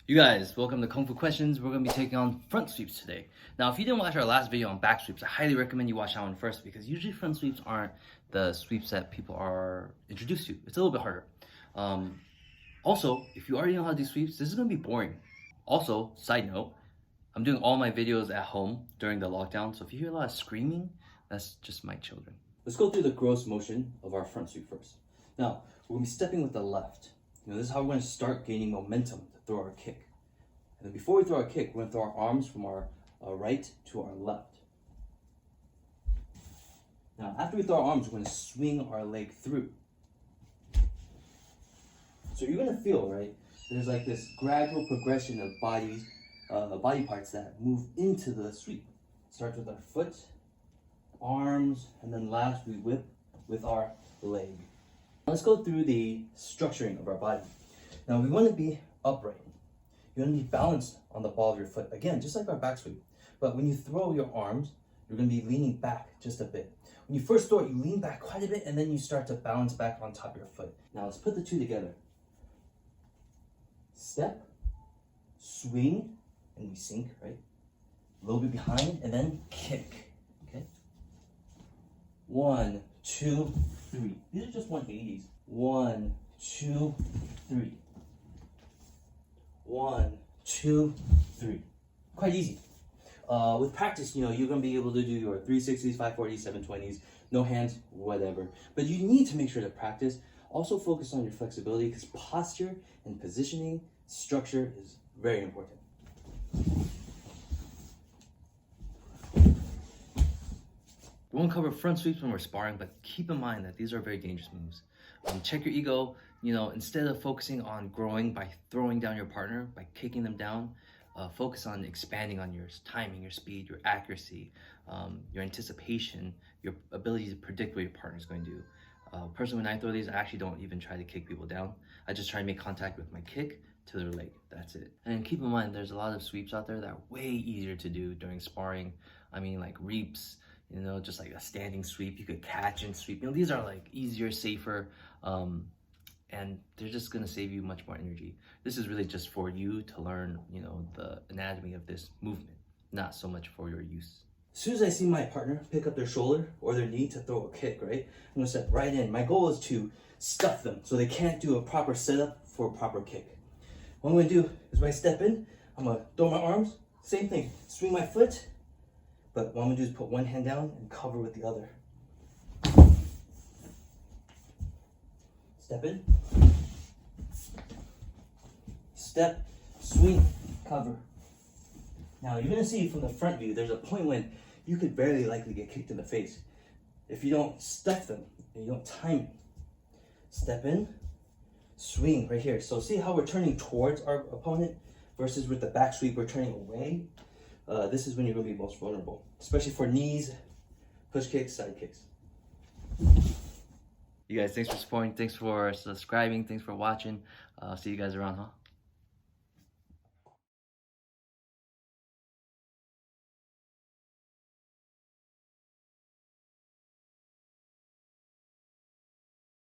You guys, welcome to Kung Fu Questions. We're going to be taking on front sweeps today. Now, if you didn't watch our last video on back sweeps, I highly recommend you watch that one first because usually front sweeps aren't the sweeps that people are introduced to. It's a little bit harder. Also, if you already know how to do sweeps, this is going to be boring. Also, side note, I'm doing all my videos at home during the lockdown, so if you hear a lot of screaming, that's just my children. Let's go through the gross motion of our front sweep first. Now, we're going to be stepping with the left. This is how we're going to start gaining momentum to throw our kick. And then before we throw our kick, we're going to throw our arms from our right to our left. Now, after we throw our arms, we're going to swing our leg through. So you're going to feel, right, there's like this gradual progression of body parts that move into the sweep. It starts with our foot, arms, and then last we whip with our leg. Let's go through the structuring of our body. Now we want to be upright. You want to be balanced on the ball of your foot. Again, just like our back sweep. But when you throw your arms, you're going to be leaning back just a bit. When you first throw it, you lean back quite a bit and then you start to balance back on top of your foot. Now let's put the two together. Step, swing, and we sink, right? A little bit behind and then kick. Okay? 1, 2, 3. These are just 180s. 1, 2, 3. 1, 2, 3. Quite easy. With practice, you're gonna be able to do your 360s, 540s, 720s, no hands, whatever. But you need to make sure to practice. Also focus on your flexibility because posture and positioning, structure is very important. We won't cover front sweeps when we're sparring, but keep in mind that these are very dangerous moves. Check your ego. Instead of focusing on growing by throwing down your partner, by kicking them down, focus on expanding on your timing, your speed, your accuracy, your anticipation, your ability to predict what your partner is going to do. Personally, when I throw these, I actually don't even try to kick people down. I just try to make contact with my kick to their leg. That's it. And keep in mind, there's a lot of sweeps out there that are way easier to do during sparring. I mean, like reaps, just like a standing sweep, you could catch and sweep. These are like easier, safer, and they're just gonna save you much more energy. This is really just for you to learn, the anatomy of this movement, not so much for your use. As soon as I see my partner pick up their shoulder or their knee to throw a kick, right, I'm gonna step right in. My goal is to stuff them so they can't do a proper setup for a proper kick. What I'm gonna do is when I step in, I'm gonna throw my arms, same thing, swing my foot, but what I'm gonna do is put one hand down and cover with the other. Step in, step, swing, cover. Now you're gonna see from the front view, there's a point when you could very likely get kicked in the face if you don't stuff them and you don't time it. Step in, swing right here. So see how we're turning towards our opponent versus with the back sweep, we're turning away. This is when you're gonna be most vulnerable, especially for knees, push kicks, side kicks. You guys, thanks for supporting, thanks for subscribing, thanks for watching. See you guys around, huh?